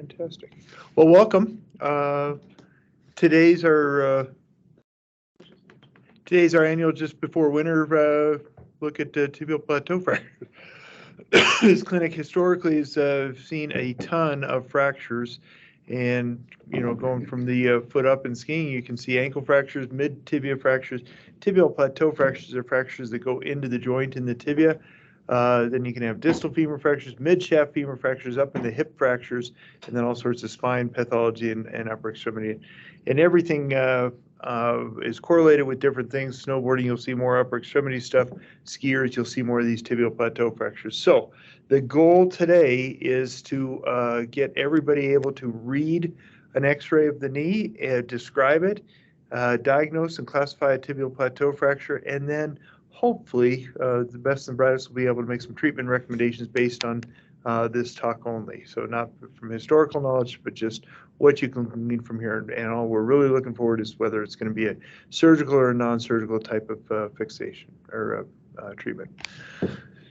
Fantastic. Well, welcome. Today's our annual just before winter look at tibial plateau fractures. This clinic historically has seen a ton of fractures, and going from the foot up in skiing, you can see ankle fractures, mid tibia fractures. Tibial plateau fractures are fractures that go into the joint in the tibia. Then you can have distal femur fractures, mid-shaft femur fractures, up in the hip fractures, and then all sorts of spine pathology and upper extremity. And everything is correlated with different things. Snowboarding, you'll see more upper extremity stuff. Skiers, you'll see more of these tibial plateau fractures. So the goal today is to get everybody able to read an x-ray of the knee, describe it, diagnose and classify a tibial plateau fracture, and then hopefully, the best and brightest will be able to make some treatment recommendations based on this talk only. So not from historical knowledge, but just what you can glean from here. And all we're really looking forward is whether it's going to be a surgical or a non-surgical type of fixation or treatment.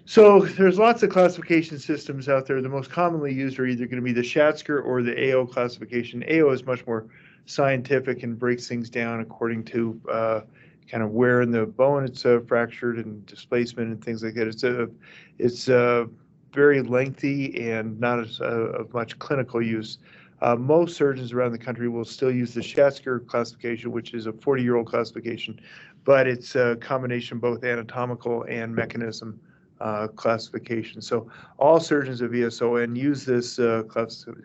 So there's lots of classification systems out there. The most commonly used are either going to be the Schatzker or the AO classification. AO is much more scientific and breaks things down according to kind of where in the bone it's fractured and displacement and things like that. It's very lengthy and not as of much clinical use. Most surgeons around the country will still use the Schatzker classification, which is a 40-year-old classification, but it's a combination both anatomical and mechanism classification. So all surgeons of ESON use this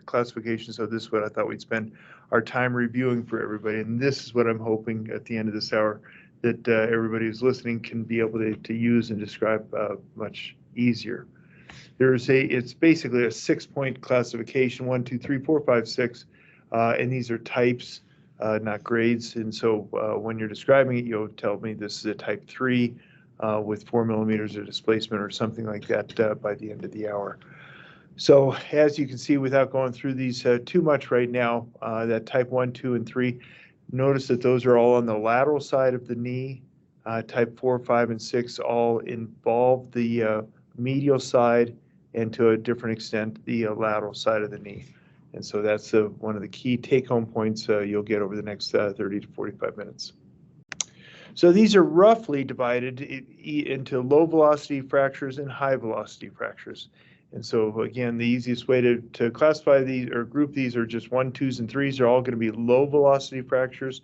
classification. So this is what I thought we'd spend our time reviewing for everybody. And this is what I'm hoping at the end of this hour that everybody who's listening can be able to use and describe much easier. It's basically a 6-point classification, 1, 2, 3, 4, 5, 6, and these are types, not grades. And so when you're describing it, you'll tell me this is a type 3 with 4 millimeters of displacement or something like that by the end of the hour. So as you can see, without going through these too much right now, that type 1, 2, and 3, notice that those are all on the lateral side of the knee. Type 4, 5, and 6 all involve the medial side and to a different extent the lateral side of the knee. And so that's one of the key take-home points you'll get over the next 30 to 45 minutes. So these are roughly divided into low velocity fractures and high velocity fractures. And so again, the easiest way to classify these or group these are just 1, 2s, and 3s are all going to be low velocity fractures.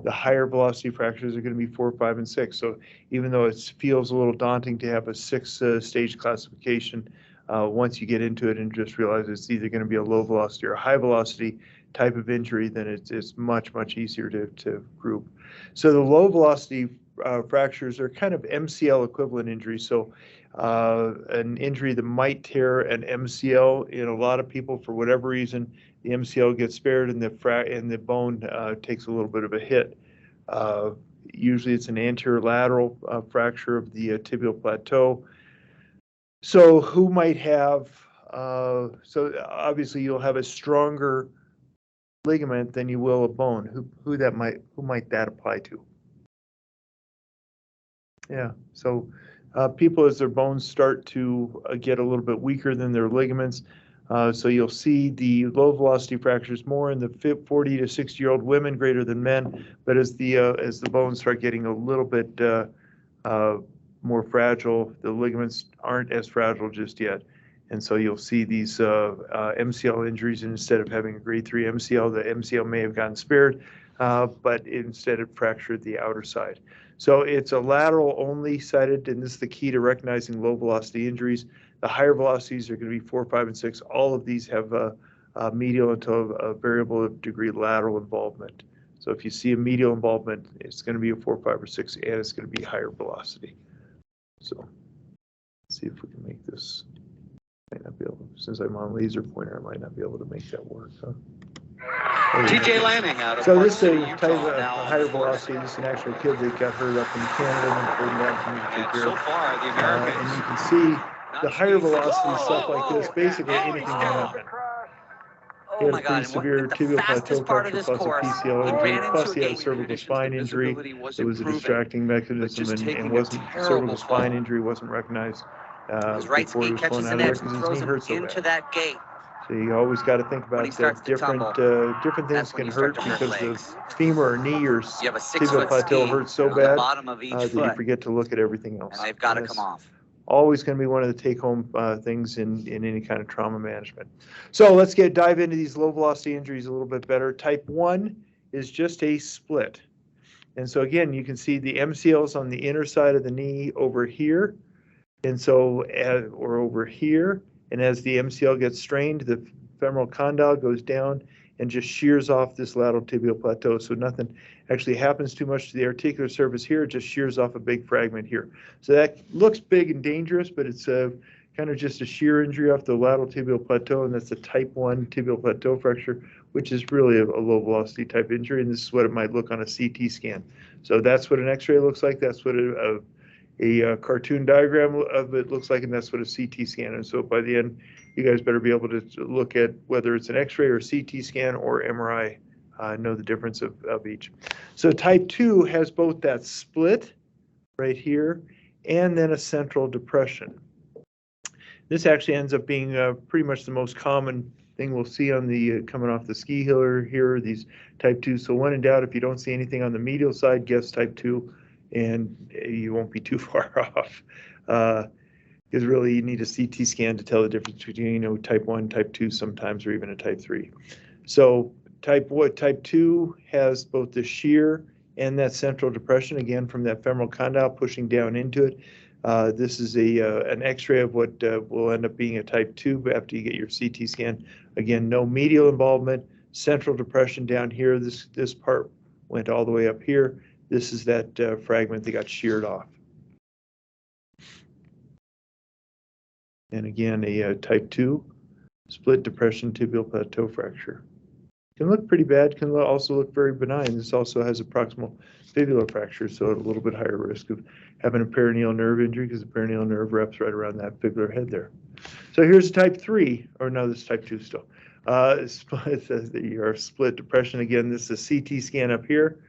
The higher velocity fractures are going to be 4, 5, and 6. So even though it feels a little daunting to have a 6-stage classification, once you get into it and just realize it's either going to be a low velocity or a high velocity type of injury, then it's much, much easier to group. So the low velocity fractures are kind of MCL equivalent injuries. So an injury that might tear an MCL in a lot of people for whatever reason, the MCL gets spared and the bone takes a little bit of a hit. Usually it's an anterior lateral fracture of the tibial plateau. So who might have, so obviously you'll have a stronger ligament than you will a bone. Who might that apply to? Yeah, so people as their bones start to get a little bit weaker than their ligaments, so you'll see the low velocity fractures more in the 40 to 60-year-old women greater than men, but as the bones start getting a little bit more fragile, the ligaments aren't as fragile just yet. And so you'll see these MCL injuries, and instead of having a grade 3 MCL, the MCL may have gotten spared, but instead it fractured the outer side. So it's a lateral only sided, and this is the key to recognizing low velocity injuries. The higher velocities are going to be 4, 5, and 6. All of these have a medial to a variable degree lateral involvement. So if you see a medial involvement, it's going to be a 4, 5, or 6, and it's going to be higher velocity. So let's see if we can make this. Might not be able to, since I'm on laser pointer, I might not be able to make that work. Huh? TJ Lanning out of so this is a type of higher velocity. This is an actual kid that got hurt up in Canada and pulled back from the take care. So far, the Americans, and you can see the higher velocity stuff like this, basically anything can happen. He had a pretty severe tibial plateau fracture plus a PCL injury, plus he had a cervical spine injury. It was a distracting mechanism and wasn't cervical spine injury wasn't recognized his right before he knee was catches flown an out edge of and there because his knee throws him hurt so into bad. that gate. So you always got to think When about he starts to different tumble, different things that's when can you start hurt to hurt because the legs. femur or knee or You have a tibial 6-foot plateau ski hurts so on the bad bottom of each that you foot, forget to look at everything else. and they've got to That's come off. always going to be one of the take-home things in any kind of trauma management. So let's dive into these low velocity injuries a little bit better. Type 1 is just a split. And so again, you can see the MCLs on the inner side of the knee over here. And so, or over here. And as the MCL gets strained, the femoral condyle goes down and just shears off this lateral tibial plateau. So nothing actually happens too much to the articular surface here. It just shears off a big fragment here. So that looks big and dangerous, but it's kind of just a shear injury off the lateral tibial plateau, and that's a type 1 tibial plateau fracture, which is really a low velocity type injury, and this is what it might look on a CT scan. So that's what an X-ray looks like. That's what a cartoon diagram of it looks like, and that's what a CT scan is. So by the end, you guys better be able to look at whether it's an X-ray or CT scan or MRI, know the difference of each. So type 2 has both that split right here and then a central depression. This actually ends up being pretty much the most common thing we'll see on the coming off the ski hill here, these type 2. So when in doubt, if you don't see anything on the medial side, guess type 2, and you won't be too far off. Because really you need a CT scan to tell the difference between type 1, type 2 sometimes, or even a type 3. So type 2 has both the shear and that central depression, again from that femoral condyle pushing down into it. This is an X-ray of what will end up being a type 2 after you get your CT scan. Again, no medial involvement, central depression down here. This part went all the way up here. This is that fragment that got sheared off. And again, a type 2 split depression tibial plateau fracture. Can look pretty bad, can also look very benign. This also has a proximal fibular fracture, so a little bit higher risk of having a perineal nerve injury because the perineal nerve wraps right around that fibular head there. So here's type 3, or no, this is type 2 still. It says that you are split depression. Again, this is a CT scan up here.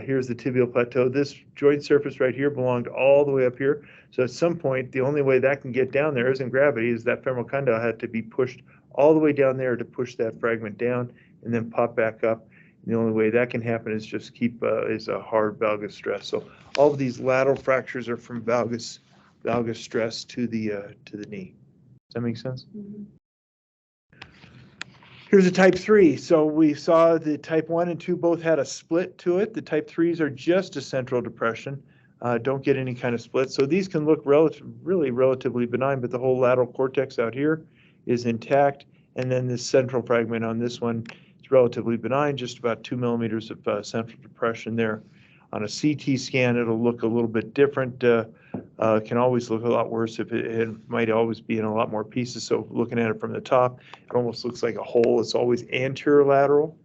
Here's the tibial plateau. This joint surface right here belonged all the way up here. So at some point, the only way that can get down there isn't gravity, is that femoral condyle had to be pushed all the way down there to push that fragment down and then pop back up. And the only way that can happen is just is a hard valgus stress. So all of these lateral fractures are from valgus stress to the knee. Does that make sense? Mm-hmm. Here's a type 3. So we saw the type 1 and 2 both had a split to it. The type 3s are just a central depression. Don't get any kind of split. So these can look really relatively benign, but the whole lateral cortex out here is intact. And then this central fragment on this one is relatively benign, just about 2 millimeters of central depression there. On a CT scan, it'll look a little bit different. Can always look a lot worse if it might always be in a lot more pieces. So looking at it from the top, it almost looks like a hole. It's always anterolateral.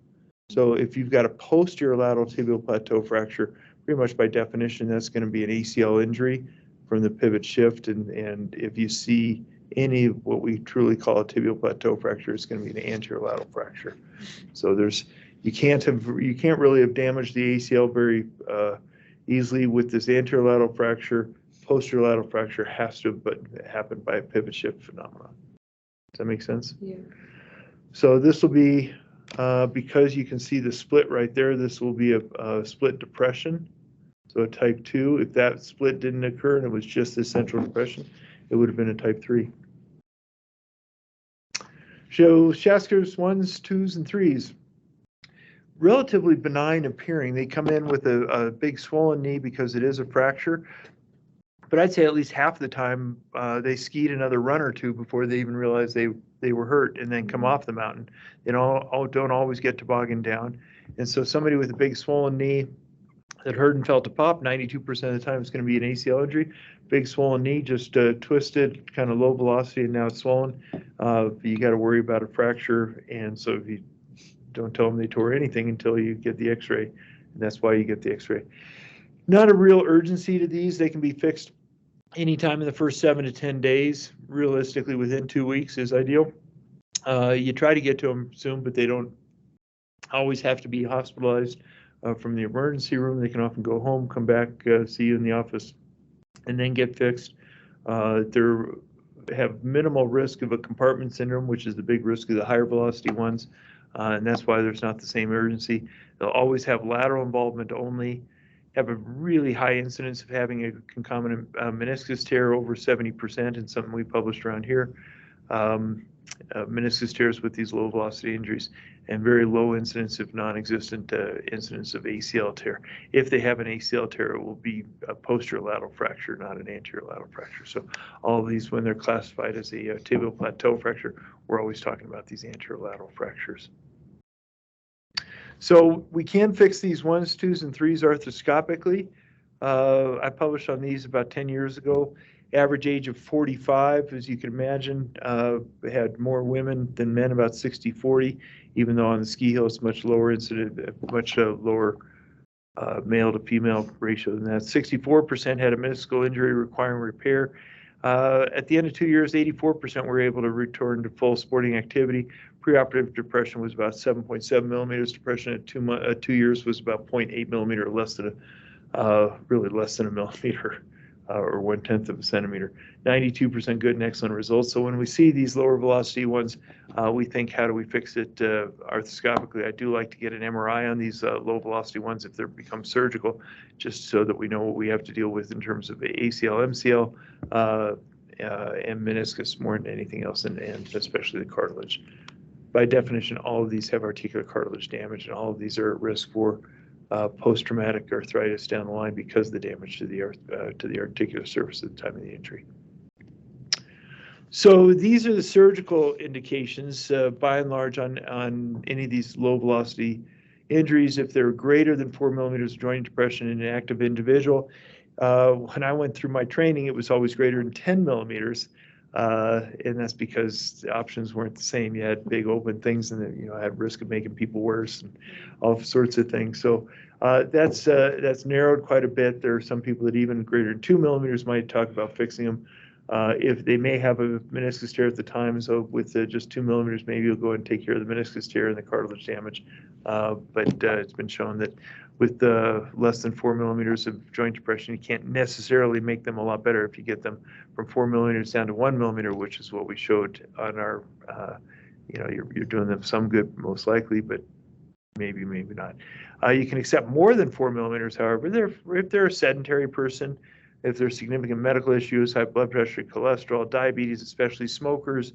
So if you've got a posterior lateral tibial plateau fracture, pretty much by definition, that's going to be an ACL injury from the pivot shift. And if you see any of what we truly call a tibial plateau fracture, it's going to be an anterolateral fracture. So you can't really have damaged the ACL very easily with this anterolateral fracture. Posterolateral fracture has to happen by a pivot shift phenomenon. Does that make sense? Yeah. So this will be, because you can see the split right there, this will be a split depression. So a type 2, if that split didn't occur and it was just this central depression, it would have been a type 3. So Schatzker's 1s, 2s, and 3s. Relatively benign appearing. They come in with a big swollen knee because it is a fracture. But I'd say at least half the time they skied another run or two before they even realized they were hurt and then come off the mountain. They don't always get toboggan down. And so somebody with a big swollen knee that heard and felt a pop, 92% of the time it's going to be an ACL injury. Big swollen knee, just twisted, kind of low velocity, and now it's swollen. You got to worry about a fracture. And so if you don't tell them they tore anything until you get the X-ray, and that's why you get the X-ray. Not a real urgency to these. They can be fixed anytime in the first 7 to 10 days. Realistically, within 2 weeks is ideal. You try to get to them soon, but they don't always have to be hospitalized from the emergency room. They can often go home, come back, see you in the office, and then get fixed. They're have minimal risk of a compartment syndrome, which is the big risk of the higher velocity ones, and that's why there's not the same urgency. They'll always have lateral involvement only, have a really high incidence of having a concomitant meniscus tear, over 70%, and something we published around here. Meniscus tears with these low velocity injuries, and very low incidence, if non-existent, incidence of ACL tear. If they have an ACL tear, it will be a posterior lateral fracture, not an anterior lateral fracture. So all of these, when they're classified as a tibial plateau fracture, we're always talking about these anterior lateral fractures. So we can fix these 1s, 2s, and 3s arthroscopically. I published on these about 10 years ago. Average age of 45, as you can imagine, had more women than men, about 60-40, even though on the ski hill it's much lower incident, much lower male to female ratio than that. 64% had a meniscal injury requiring repair. At the end of 2 years, 84% were able to return to full sporting activity. Preoperative depression was about 7.7 millimeters. Depression at 2 years was about 0.8 millimeter, less than really less than a millimeter, or 1/10 of a centimeter. 92% good and excellent results. So when we see these lower velocity ones, we think, how do we fix it arthroscopically? I do like to get an MRI on these low velocity ones if they become surgical, just so that we know what we have to deal with in terms of ACL, MCL, and meniscus more than anything else, and especially the cartilage. By definition, all of these have articular cartilage damage, and all of these are at risk for post-traumatic arthritis down the line because of the damage to the articular surface at the time of the injury. So these are the surgical indications, by and large, on any of these low velocity injuries. If they're greater than 4 millimeters of joint depression in an active individual, when I went through my training, it was always greater than 10 millimeters. And that's because the options weren't the same. You had big open things, and you know, had risk of making people worse and all sorts of things. So that's narrowed quite a bit. There are some people that even greater than 2 millimeters might talk about fixing them. If they may have a meniscus tear at the time, so with just 2 millimeters, maybe you'll go ahead and take care of the meniscus tear and the cartilage damage. But it's been shown that with less than 4 millimeters of joint depression, you can't necessarily make them a lot better if you get them from 4 millimeters down to 1 millimeter, which is what we showed on our, you know, you're doing them some good, most likely, but maybe not. You can accept more than 4 millimeters, however, if they're a sedentary person, if there's significant medical issues, high blood pressure, cholesterol, diabetes, especially smokers,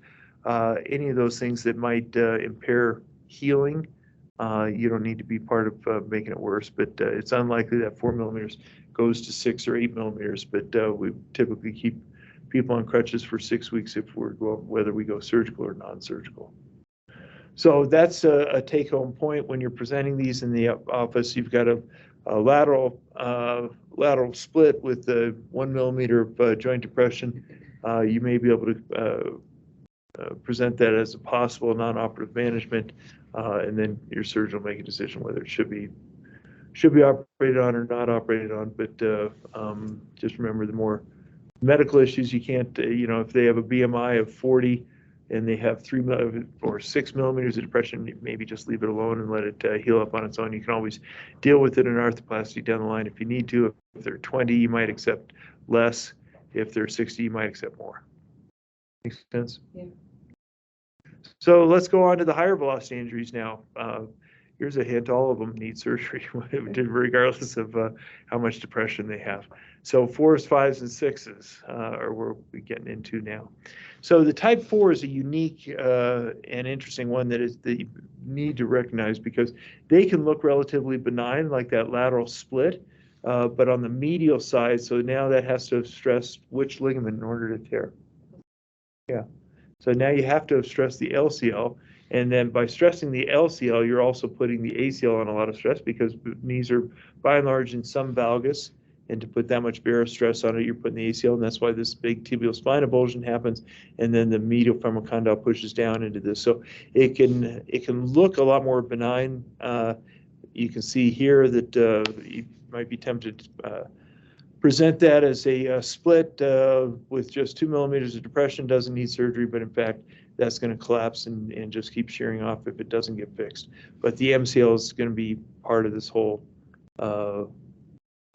any of those things that might impair healing, you don't need to be part of making it worse, but it's unlikely that 4 millimeters goes to 6 or 8 millimeters, but we typically keep people on crutches for 6 weeks if whether we go surgical or non-surgical. So that's a take-home point. When you're presenting these in the office, you've got a lateral split with 1 millimeter of joint depression. You may be able to present that as a possible non-operative management, and then your surgeon will make a decision whether it should be operated on or not operated on. But just remember, the more medical issues, you can't, you know, if they have a BMI of 40 and they have 3 or 6 millimeters of depression, maybe just leave it alone and let it heal up on its own. You can always deal with it in arthroplasty down the line if you need to. If they're 20, you might accept less. If they're 60, you might accept more. Makes sense? Yeah. So let's go on to the higher velocity injuries now. Here's a hint: all of them need surgery, regardless of how much depression they have. So 4s, 5s, and 6s are where we're getting into now. So the type 4 is a unique and interesting one that you need to recognize, because they can look relatively benign, like that lateral split, but on the medial side, so now that has to have stressed which ligament in order to tear. Yeah. So now you have to have stressed the LCL, and then by stressing the LCL, you're also putting the ACL on a lot of stress, because knees are by and large in some valgus, and to put that much barrier stress on it, you're putting the ACL, and that's why this big tibial spine avulsion happens, and then the medial femoral condyle pushes down into this. So it can look a lot more benign. You can see here that you might be tempted to present that as a split with just 2 millimeters of depression, doesn't need surgery, but in fact, that's going to collapse and just keep shearing off if it doesn't get fixed. But the MCL is going to be part of this whole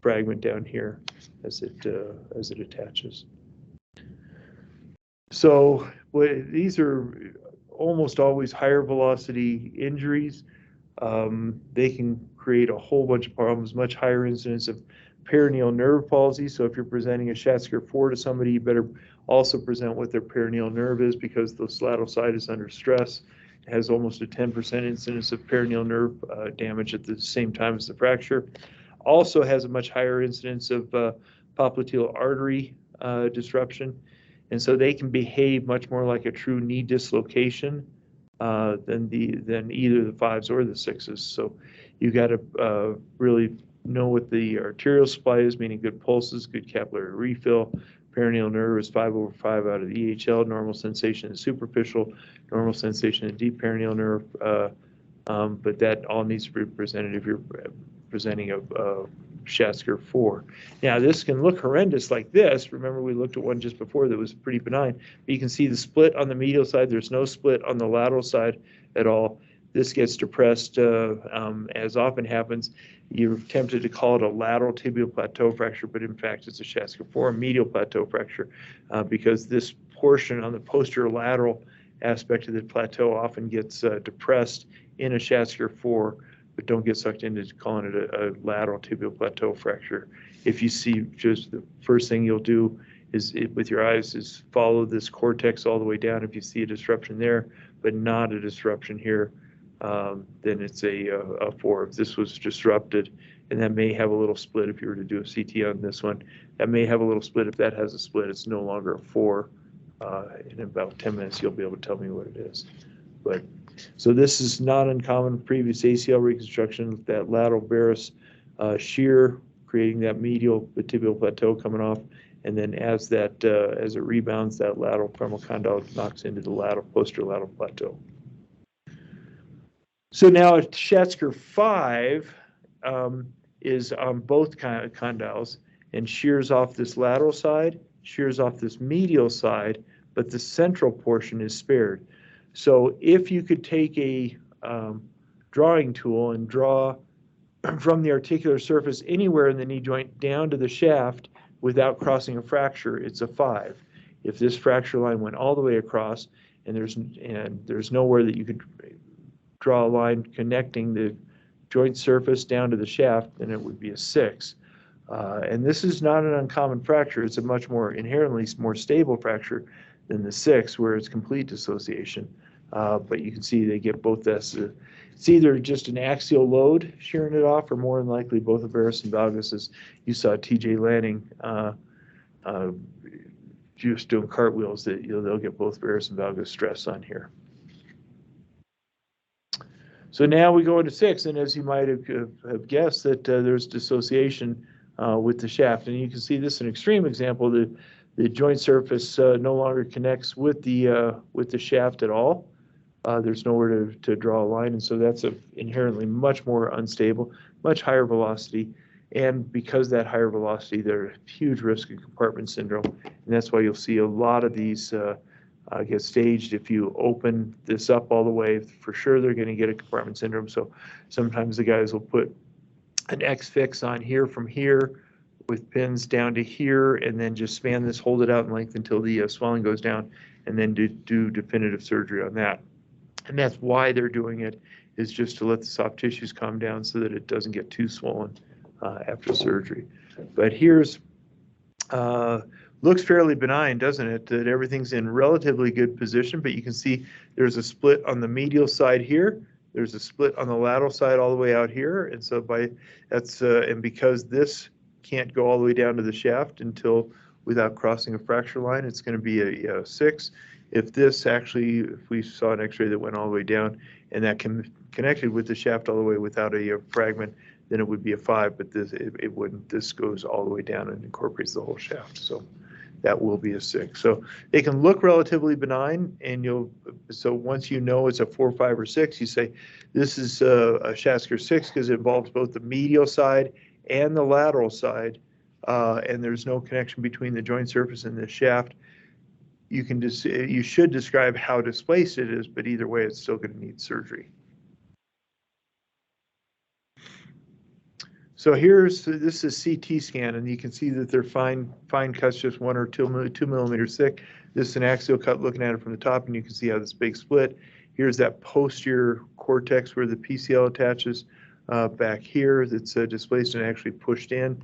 fragment down here as it attaches. So these are almost always higher velocity injuries. They can create a whole bunch of problems, much higher incidence of perineal nerve palsy. So if you're presenting a Schatzker 4 to somebody, you better also present what their perineal nerve is, because the lateral side is under stress. It has almost a 10% incidence of perineal nerve damage at the same time as the fracture. Also has a much higher incidence of popliteal artery disruption. And so they can behave much more like a true knee dislocation than either the 5s or the 6s. So you got to really know what the arterial supply is, meaning good pulses, good capillary refill. Perineal nerve is 5/5 out of the EHL. Normal sensation is superficial. Normal sensation in deep perineal nerve. But that all needs to be presented if you're presenting a Schatzker 4. Now, this can look horrendous like this. Remember, we looked at one just before that was pretty benign. But you can see the split on the medial side. There's no split on the lateral side at all. This gets depressed, as often happens. You're tempted to call it a lateral tibial plateau fracture, but in fact, it's a Schatzker 4 medial plateau fracture, because this portion on the posterior lateral aspect of the plateau often gets depressed in a Schatzker 4, but don't get sucked into calling it a lateral tibial plateau fracture. If you see, just the first thing you'll do is with your eyes is follow this cortex all the way down. If you see a disruption there, but not a disruption here, then it's a 4. If this was disrupted, and that may have a little split if you were to do a CT on this one, that may have a little split. If that has a split, it's no longer a 4. In about 10 minutes, you'll be able to tell me what it is. But so this is not uncommon. Previous ACL reconstruction, that lateral varus shear, creating that medial tibial plateau coming off, and then as it rebounds, that lateral femoral condyle knocks into the lateral posterior lateral plateau. So now a Schatzker 5 is on both condyles and shears off this lateral side, shears off this medial side, but the central portion is spared. So if you could take a drawing tool and draw from the articular surface anywhere in the knee joint down to the shaft without crossing a fracture, it's a 5. If this fracture line went all the way across and there's nowhere that you could draw a line connecting the joint surface down to the shaft, then it would be a 6. And this is not an uncommon fracture. It's a much more inherently more stable fracture than the 6, where it's complete dissociation. But you can see they get both this. It's either just an axial load shearing it off, or more than likely both a varus and valgus, as you saw TJ Lanning just doing cartwheels, that they'll get both varus and valgus stress on here. So now we go into 6, and as you might have guessed, that there's dissociation with the shaft. And you can see this is an extreme example. The joint surface no longer connects with the shaft at all. There's nowhere to draw a line, and so that's inherently much more unstable, much higher velocity. And because that higher velocity, there's a huge risk of compartment syndrome, and that's why you'll see a lot of these get staged. If you open this up all the way, for sure they're going to get a compartment syndrome. So sometimes the guys will put an X fix on here from here with pins down to here, and then just span this, hold it out in length until the swelling goes down, and then do definitive surgery on that. And that's why they're doing it, is just to let the soft tissues calm down so that it doesn't get too swollen after surgery. But here's looks fairly benign, doesn't it? That everything's in relatively good position, but you can see there's a split on the medial side here. There's a split on the lateral side all the way out here, and so and because this can't go all the way down to the shaft until without crossing a fracture line, it's going to be a 6. If we saw an X-ray that went all the way down and that connected with the shaft all the way without a fragment, then it would be a 5. But it wouldn't. This goes all the way down and incorporates the whole shaft. So that will be a 6. So they can look relatively benign, and so once you know it's a 4, 5, or 6, you say this is a Schatzker 6 because it involves both the medial side and the lateral side, and there's no connection between the joint surface and the shaft. You should describe how displaced it is, but either way, it's still going to need surgery. So this is CT scan, and you can see that they're fine cuts, just 1 or 2 millimeters thick. This is an axial cut looking at it from the top, and you can see how this big split. Here's that posterior cortex where the PCL attaches back here that's displaced and actually pushed in.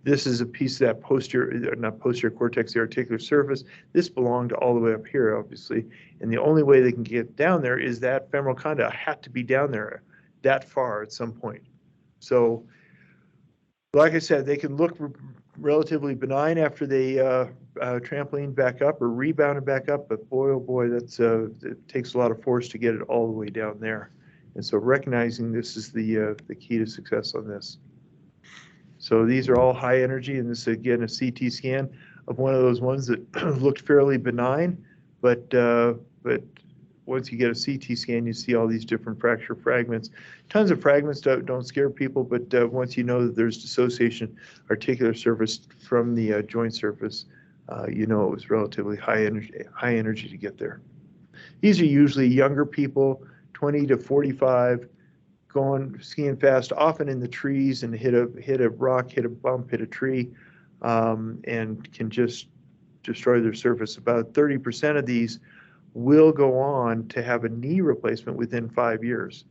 This is a piece of that not posterior cortex, the articular surface. This belonged all the way up here, obviously, and the only way they can get down there is that femoral condyle had to be down there that far at some point. So, like I said, they can look relatively benign after they trampoline back up or rebounded back up, but boy, oh boy, it takes a lot of force to get it all the way down there. And so recognizing this is the key to success on this. So these are all high energy, and this is again a CT scan of one of those ones that looked fairly benign, but once you get a CT scan, you see all these different fracture fragments. Tons of fragments don't scare people, but once you know that there's dissociation articular surface from the joint surface, you know it was relatively high energy to get there. These are usually younger people, 20 to 45, going skiing fast, often in the trees, and hit a rock, hit a bump, hit a tree, and can just destroy their surface. About 30% of these will go on to have a knee replacement within 5 years.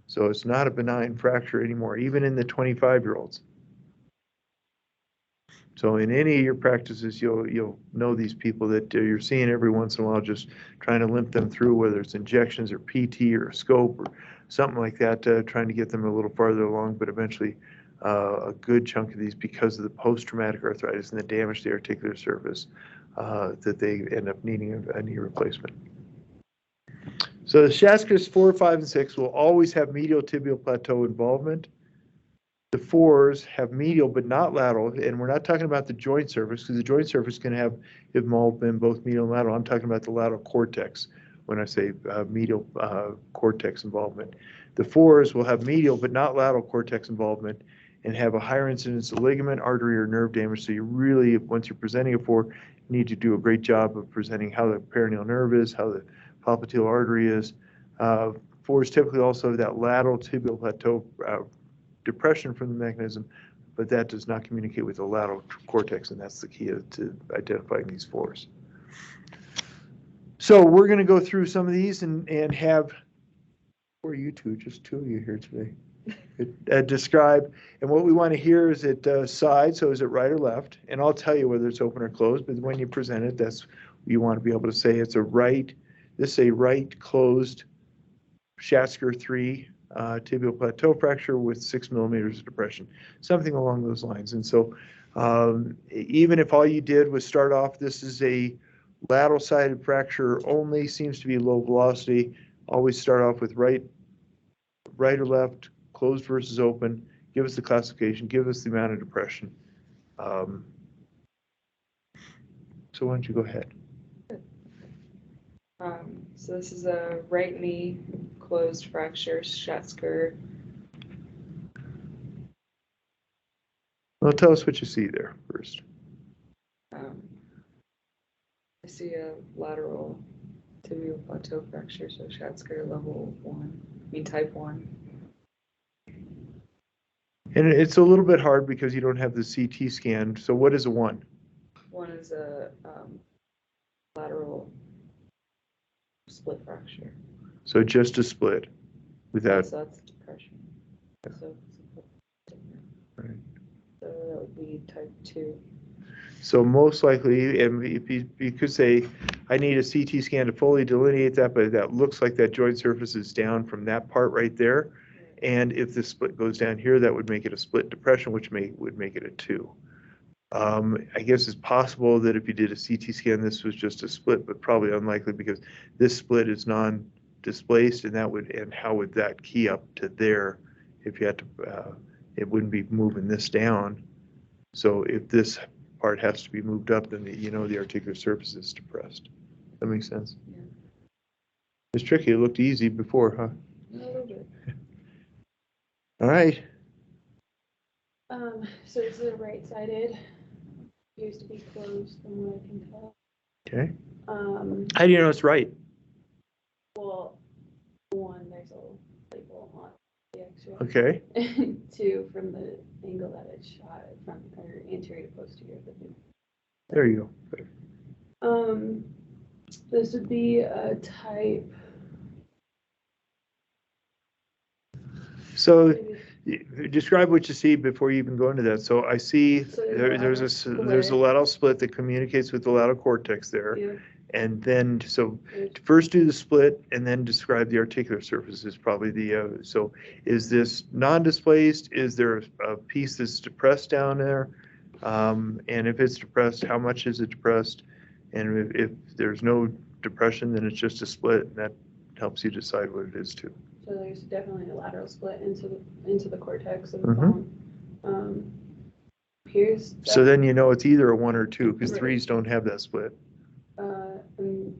So it's not a benign fracture anymore, even in the 25-year-olds. So in any of your practices, you'll know these people that you're seeing every once in a while, just trying to limp them through, whether it's injections or PT or a scope or something like that, trying to get them a little farther along, but eventually a good chunk of these, because of the post-traumatic arthritis and the damage to the articular surface, that they end up needing a knee replacement. So the Schatzkers 4, 5, and 6 will always have medial tibial plateau involvement. The 4s have medial but not lateral, and we're not talking about the joint surface, because the joint surface can have involvement in both medial and lateral. I'm talking about the lateral cortex when I say medial cortex involvement. The 4s will have medial but not lateral cortex involvement and have a higher incidence of ligament, artery, or nerve damage. So you really, once you're presenting a 4, you need to do a great job of presenting how the peroneal nerve is, how the popliteal artery is. 4s typically also have that lateral tibial plateau depression from the mechanism, but that does not communicate with the lateral cortex, and that's the key to identifying these 4s. So we're going to go through some of these and have, or you two, just 2 of you here today, describe. And what we want to hear is it side, so is it right or left? And I'll tell you whether it's open or closed, but when you present it, that's you want to be able to say it's a right. This is a right closed Schatzker 3 tibial plateau fracture with 6 millimeters of depression, something along those lines. And so even if all you did was start off, this is a lateral sided fracture only, seems to be low velocity, always start off with right or left, closed versus open, give us the classification, give us the amount of depression. So why don't you go ahead? So this is a right knee closed fracture, Schatzker. Well, tell us what you see there first. I see a lateral tibial plateau fracture, so Schatzker level 1, type 1. And it's a little bit hard because you don't have the CT scan. So what is a 1? 1 is a lateral split fracture. So just a split without. So that's depression. Yeah. So, Right. So that would be type 2. So most likely, and if you could say, I need a CT scan to fully delineate that, but that looks like that joint surface is down from that part right there. And if the split goes down here, that would make it a split depression, which would make it a 2. I guess it's possible that if you did a CT scan, this was just a split, but probably unlikely because this split is non-displaced, and how would that key up to there if you had to, it wouldn't be moving this down. So if this part has to be moved up, then the articular surface is depressed. That makes sense? Yeah. It's tricky. It looked easy before, huh? A little bit. All right. So this is a right-sided, used to be closed from what I can tell. Okay. How How do you know it's right? Well, 1, there's a label on the X-ray. Okay. And 2, from the angle that it's shot from, or anterior to posterior. There you go. This would be a type. So describe what you see before you even go into that. So I see So there's a lateral split that communicates with the lateral cortex there. Yeah. And then, so first do the split and then describe the articular surface is probably the, so is this non-displaced? Is there a piece that's depressed down there? And if it's depressed, how much is it depressed? And if there's no depression, then it's just a split, and that helps you decide what it is too. So there's definitely a lateral split into the cortex of the Mhm. bone. Here's So then you know it's either a 1 or 2, because Right. 3s don't have that split. and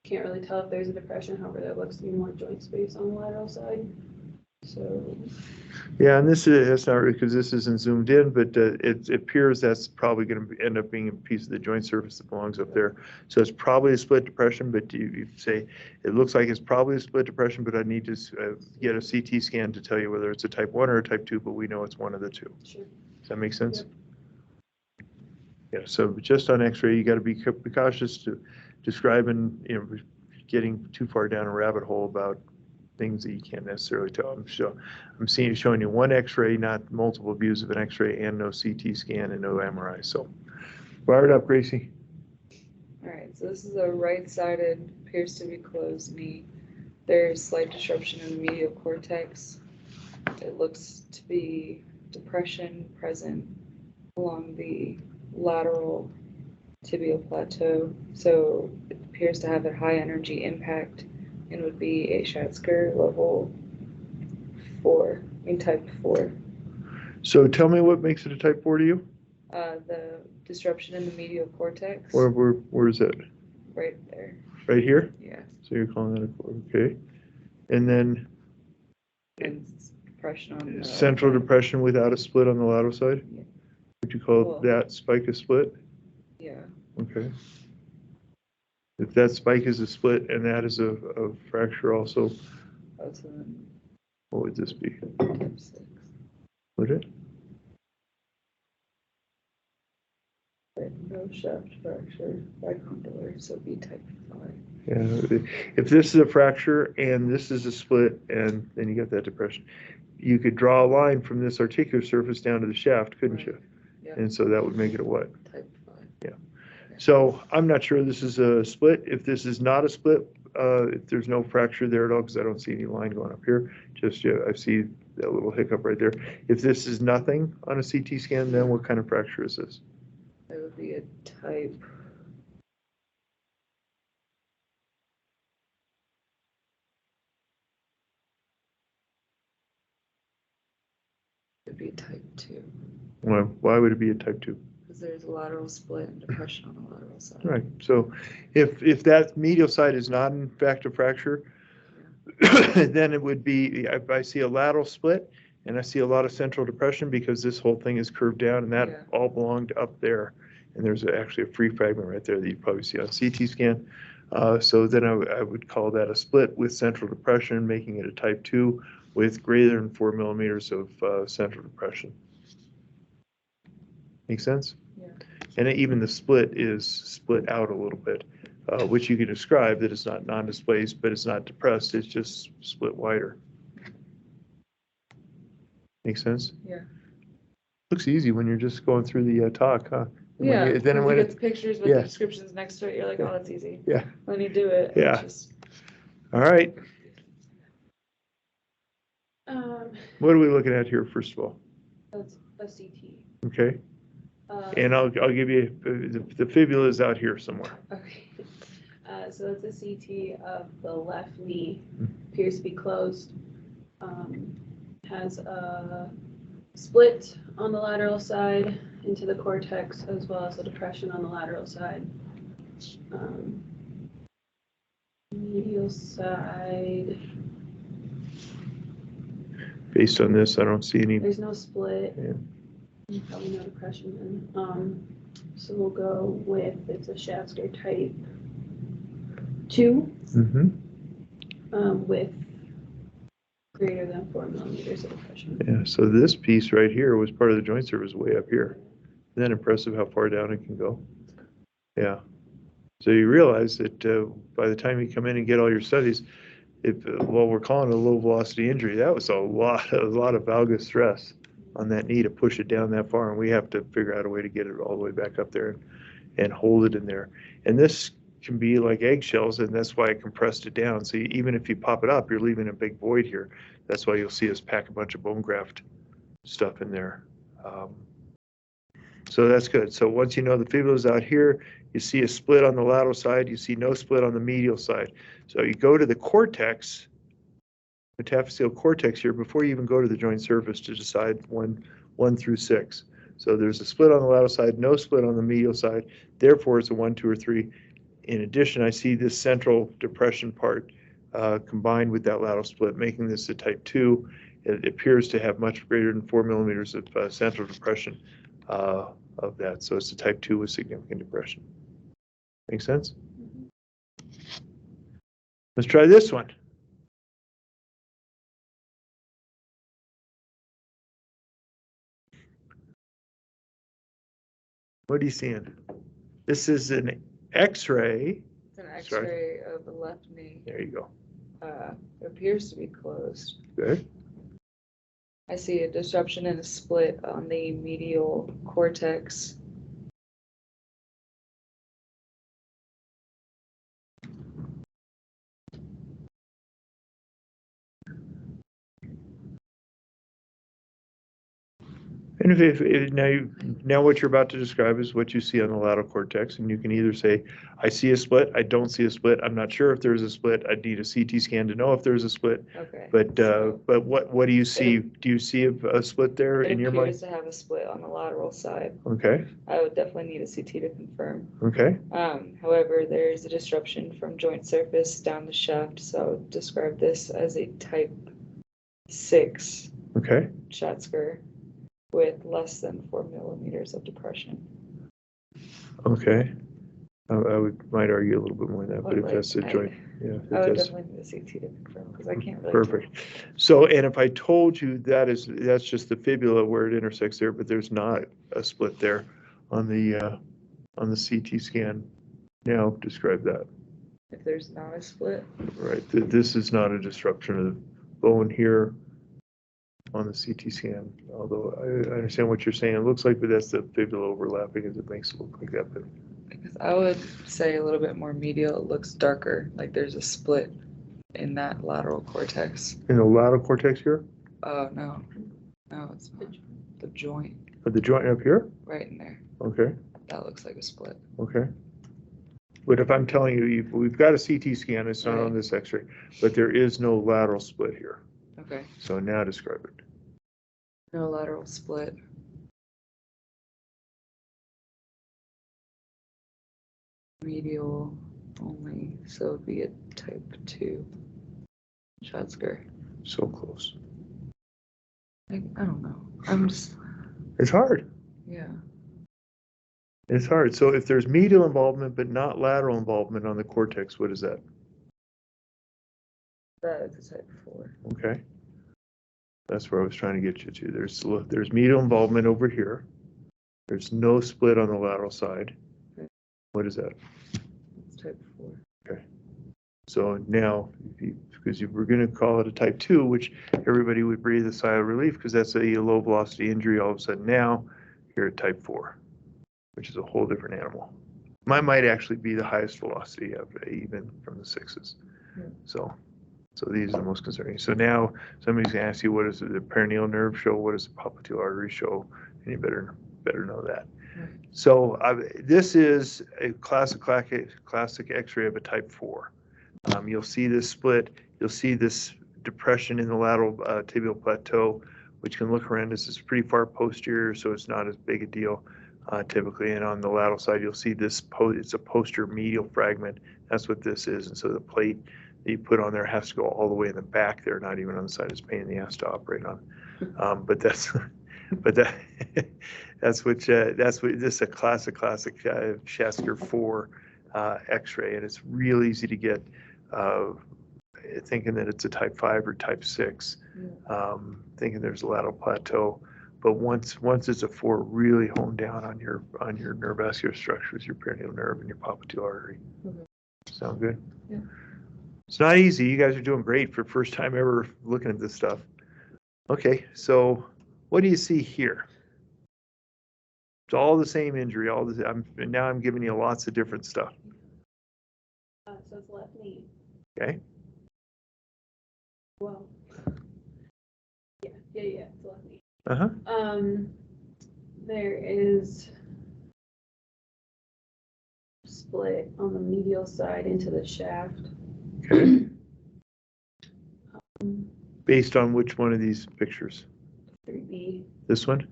can't really tell if there's a depression. However, that looks to be more joint space on the lateral side. So Yeah, and that's not because this isn't zoomed in, but it appears that's probably going to end up being a piece of the joint surface that belongs up there. So it's probably a split depression, but you say it looks like it's probably a split depression, but I need to get a CT scan to tell you whether it's a type 1 or a type 2, but we know it's one of the two. sure. Does that make sense? Yep. Yeah, so just on x-ray, you got to be cautious to describing, getting too far down a rabbit hole about things that you can't necessarily tell. I'm showing you one x-ray, not multiple views of an x-ray, and no CT scan and no MRI. So fire it up, Gracie. All right, so this is a right-sided, appears to be closed knee. There's slight disruption in the medial cortex. It looks to be depression present along the lateral tibial plateau. So it appears to have a high energy impact and would be a Schatzker level 4, type 4. So tell me what makes it a type 4 to you? The disruption in the medial cortex. Where is it? Right there. Right here? Yeah. So you're calling that a 4, okay. And then And depression on the central depression without a split on the lateral side? Yeah. Would you call Well, that spike a split? Yeah. Okay. If that spike is a split and that is a fracture also, Oh, so then what would this be? type 6. Would it? Right, no shaft fracture, bicondylar, so B type 5. Yeah. If this is a fracture and this is a split and then you got that depression, you could draw a line from this articular surface down to the shaft, couldn't Right. you? Yeah. And so that would make it a what? Type 5. So I'm not sure this is a split. If this is not a split, if there's no fracture there at all, because I don't see any line going up here, just I see that little hiccup right there. If this is nothing on a CT scan, then what kind of fracture is this? That would be a type. It'd be a type 2. Why would it be a type 2? Because there's a lateral split and depression on the lateral side. Right. So if that medial side is not in fact a fracture, then it would be, I see a lateral split and I see a lot of central depression because this whole thing is curved down and that Yeah. all belonged up there. And there's actually a free fragment right there that you probably see on CT scan. So then I would call that a split with central depression, making it a type 2 with greater than 4 millimeters of central depression. Make sense? Yeah. And even the split is split out a little bit, which you can describe that it's not non-displaced, but it's not depressed. It's just split wider. Make sense? Yeah. Looks easy when you're just going through the talk, huh? And Yeah. then when you it, get the pictures with yeah. the descriptions next to it, you're like, oh, that's easy. Yeah. When you do it, Yeah. it's just. all right, Um, what are we looking at here, first of all? that's a CT. Okay, and I'll give you, the fibula is out here somewhere. Okay. So that's a CT of the left knee. Appears to be closed. Has a split on the lateral side into the cortex, as well as a depression on the lateral side. Medial side. Based on this, I don't see any. There's no split. Yeah. Probably no depression then. So we'll go with, it's a Schatzker type 2. Mm-hmm. With greater than 4 millimeters of depression. Yeah, so this piece right here was part of the joint surface way up here. Isn't that impressive how far down it can go? Yeah. So you realize that by the time you come in and get all your studies, if well, we're calling it a low velocity injury, that was a lot of valgus stress on that knee to push it down that far, and we have to figure out a way to get it all the way back up there and hold it in there. And this can be like eggshells, and that's why I compressed it down. So even if you pop it up, you're leaving a big void here. That's why you'll see us pack a bunch of bone graft stuff in there. So that's good. So once you know the fibula is out here, you see a split on the lateral side, you see no split on the medial side. So you go to the cortex, metaphyseal cortex here, before you even go to the joint surface to decide 1 through 6. So there's a split on the lateral side, no split on the medial side, therefore it's a 1, 2, or 3. In addition, I see this central depression part combined with that lateral split, making this a type 2. It appears to have much greater than 4 millimeters of central depression of that. So it's a type 2 with significant depression. Make sense? Let's try this one. What are you seeing? This is an X-ray. It's an X-ray of the left knee. There you go. It appears to be closed. Good. I see a disruption and a split on the medial cortex. And if now what you're about to describe is what you see on the lateral cortex, and you can either say, I see a split, I don't see a split, I'm not sure if there's a split, I'd need a CT scan to know if there's a split. Okay. But what do you see? Do you see a split there in your It mind? appears to have a split on the lateral side. Okay. I would definitely need a CT to confirm. Okay. However, there is a disruption from joint surface down the shaft, so I would describe this as a type 6 Okay. Schatzker with less than 4 millimeters of depression. Okay. I might argue a little bit more than that, but if that's the joint, yeah. I would that's definitely need a CT to confirm because I can't really. perfect. So, and if I told you that's just the fibula where it intersects there, but there's not a split there on the CT scan. Now describe that. If there's not a split. Right. This is not a disruption of the bone here on the CT scan, although I understand what you're saying. It looks like, but that's the fibula overlapping as it makes it look like that. But Because I would say a little bit more medial, it looks darker, like there's a split in that lateral cortex. in the lateral cortex here, Oh, no, it's not. The joint but the joint up here. right in there, Okay. that looks like a split. Okay. But if I'm telling you, we've got a CT scan, it's not on this X-ray, but there is no lateral split here. Okay, So now describe it. no lateral split. Medial only, so it'd be a type 2 Schatzker. So close. I don't know. I'm just, It's hard. yeah. It's hard. So if there's medial involvement but not lateral involvement on the cortex, what is that? That is a type 4. Okay. That's where I was trying to get you to. There's medial involvement over here. There's no split on the lateral side. Okay. What is that? It's type 4. Okay. So now, because you were going to call it a type 2, which everybody would breathe a sigh of relief because that's a low velocity injury. All of a sudden now you're at type 4, which is a whole different animal. Mine might actually be the highest velocity of even from the 6s. Yeah. So these are the most concerning. So now somebody's going to ask you, what does the perineal nerve show? What does the popliteal artery show? And you better know that. Right. So this is a classic X-ray of a type 4. You'll see this split. You'll see this depression in the lateral tibial plateau, which can look horrendous. It's pretty far posterior, so it's not as big a deal typically. And on the lateral side, you'll see this. It's a posterior medial fragment. That's what this is. And so the plate that you put on there has to go all the way in the back there, not even on the side. It's a pain in the ass to operate on. That's what this is a classic Schatzker 4 X-ray, and it's real easy to get thinking that it's a type 5 or type 6. thinking there's a lateral plateau. But once it's a 4, really hone down on your neurovascular structures, your perineal nerve and your popliteal artery. Mhm. Sound good? Yeah. It's not easy. You guys are doing great for first time ever looking at this stuff. Okay, so what do you see here? It's all the same injury. Now I'm giving you lots of different stuff. So it's left knee. Okay. Well, yeah, it's left knee. Uh-huh. There is split on the medial side into the shaft. Okay. Based on which one of these pictures? 3B. This one?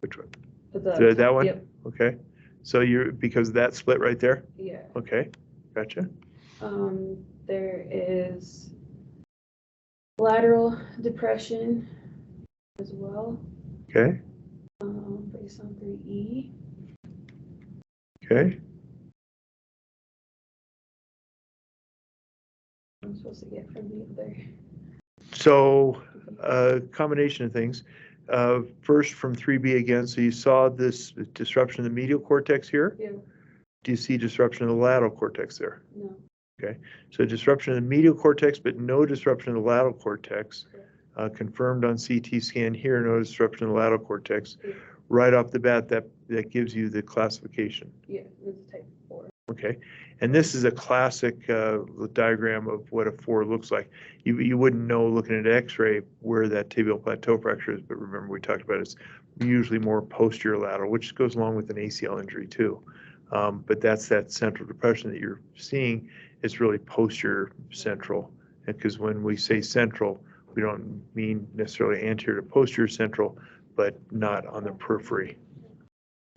Which one? That one? Yep. Okay. So because of that split right there? Yeah. Okay. Gotcha. There is lateral depression as well, Okay. based on 3E. Okay. I'm supposed to get from the other. So a combination of things. First from 3B again, so you saw this disruption of the medial cortex here. Yeah. Do you see disruption of the lateral cortex there? No. Okay, so disruption of the medial cortex, but no disruption of the lateral cortex. Confirmed on CT scan here, no disruption of the lateral cortex. Yeah. Right off the bat, that gives you the classification. Yeah, this is type 4. Okay, and this is a classic diagram of what a 4 looks like. You wouldn't know looking at X-ray where that tibial plateau fracture is, but remember we talked about it's usually more posterior lateral, which goes along with an ACL injury too. But that's that central depression that you're seeing. It's really posterior central, because when we say central, we don't mean necessarily anterior to posterior central, but not on the periphery.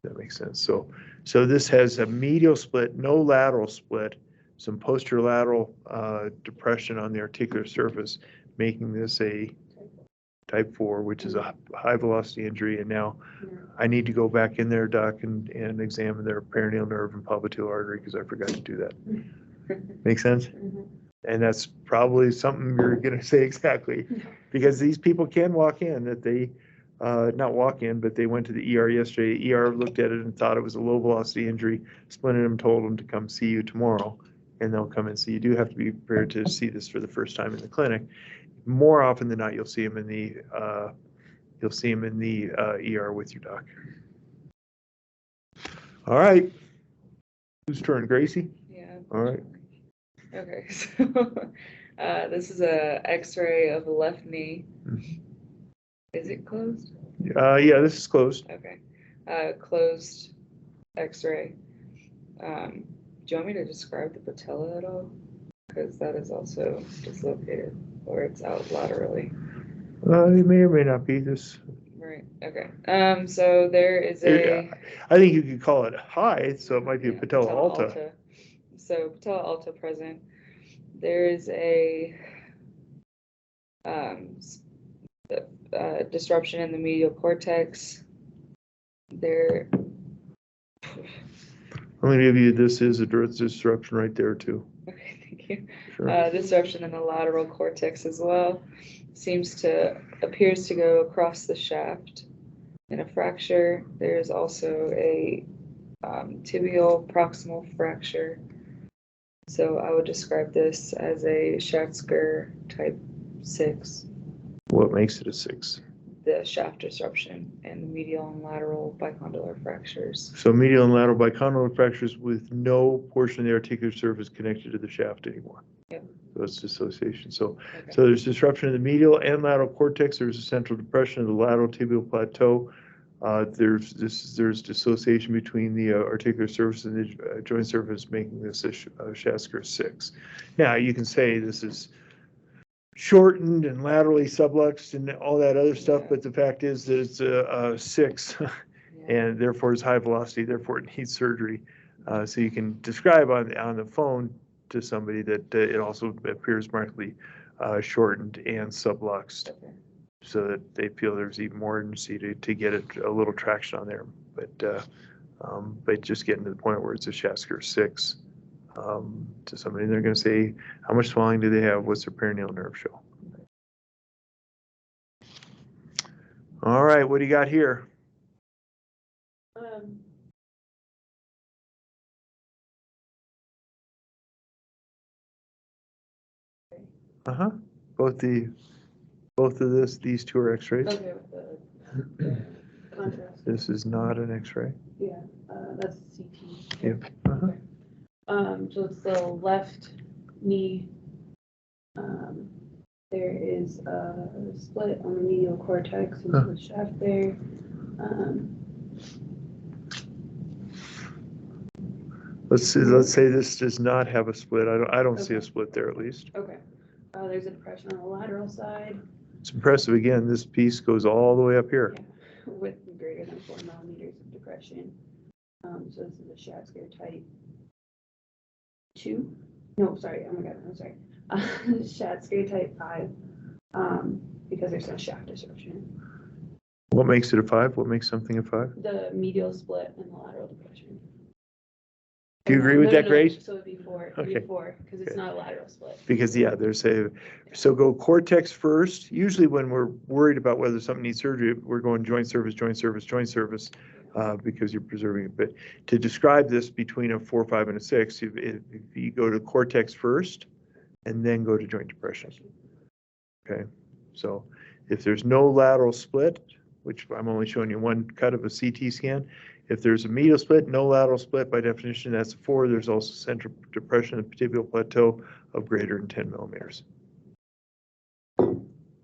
That makes sense. So this has a medial split, no lateral split, some posterolateral depression on the articular surface, making this a type 4, which is a high velocity injury. And now I need to go back in there, doc, and examine their perineal nerve and popliteal artery because I forgot to do that. Make sense? Mm-hmm. And that's probably something you're going to say exactly, because these people can walk in that they not walk in, but they went to the ER yesterday. ER looked at it and thought it was a low velocity injury. Splinted them, told them to come see you tomorrow, and they'll come in. So you do have to be prepared to see this for the first time in the clinic. More often than not, you'll see them in the ER with your doc. All right. Whose turn? Gracie? Yeah. All right. Okay, so this is a X-ray of the left knee. Is it closed? Yeah, this is closed. Okay, closed X-ray. Do you want me to describe the patella at all? Because that is also dislocated, or it's out laterally. It may or may not be this. Right. Okay. So there is a. I think you could call it high, so it might be a patella alta. So patella alta present. There is a disruption in the medial cortex. There. I'm going to give you this is a disruption right there too. Okay, thank you. Sure. Disruption in the lateral cortex as well. Appears to go across the shaft. In a fracture, there's also a tibial proximal fracture. So I would describe this as a Schatzker type 6. What makes it a 6? The shaft disruption and the medial and lateral bicondylar fractures. So medial and lateral bicondylar fractures with no portion of the articular surface connected to the shaft anymore. Yep. So it's dissociation. So Okay. so there's disruption in the medial and lateral cortex. There's a central depression of the lateral tibial plateau. There's dissociation between the articular surface and the joint surface, making this a Schatzker 6. Now you can say this is shortened and laterally subluxed and all that other stuff, but the fact is that it's a 6, and therefore it's high velocity, therefore it needs surgery. So you can describe on the phone to somebody that it also appears markedly shortened and subluxed. Okay. So that they feel there's even more urgency to get a little traction on there, but just getting to the point where it's a Schatzker 6 to somebody, and they're going to say, how much swelling do they have? What's their perineal nerve show? All right, what do you got here? Uh-huh. Both of these two are x-rays. Okay, with the contrast. This is not an x-ray. Yeah, that's CT. Yep. Uh-huh. So it's the left knee. There is a split on the medial cortex into the shaft there. Let's say this does not have a split. I don't see a split there at least. Okay. There's a depression on the lateral side. It's impressive. Again, this piece goes all the way up here. Yeah, with greater than 4 millimeters of depression. So this is a Schatzker type 2. No, sorry. Oh my God. I'm sorry. Schatzker type 5. Because there's no shaft disruption. What makes it a 5? What makes something a 5? The medial split and the lateral depression. Do you agree with that grade? So it'd be 4. Okay. It'd be 4 because it's Good. not a lateral split. Because yeah, so go cortex first. Usually when we're worried about whether something needs surgery, we're going joint surface, because you're preserving it. But to describe this between a 4, 5, and a 6, if you go to cortex first and then go to joint depression. Okay, so if there's no lateral split, which I'm only showing you one cut of a CT scan, if there's a medial split, no lateral split, by definition, that's a 4. There's also central depression of tibial plateau of greater than 10 millimeters.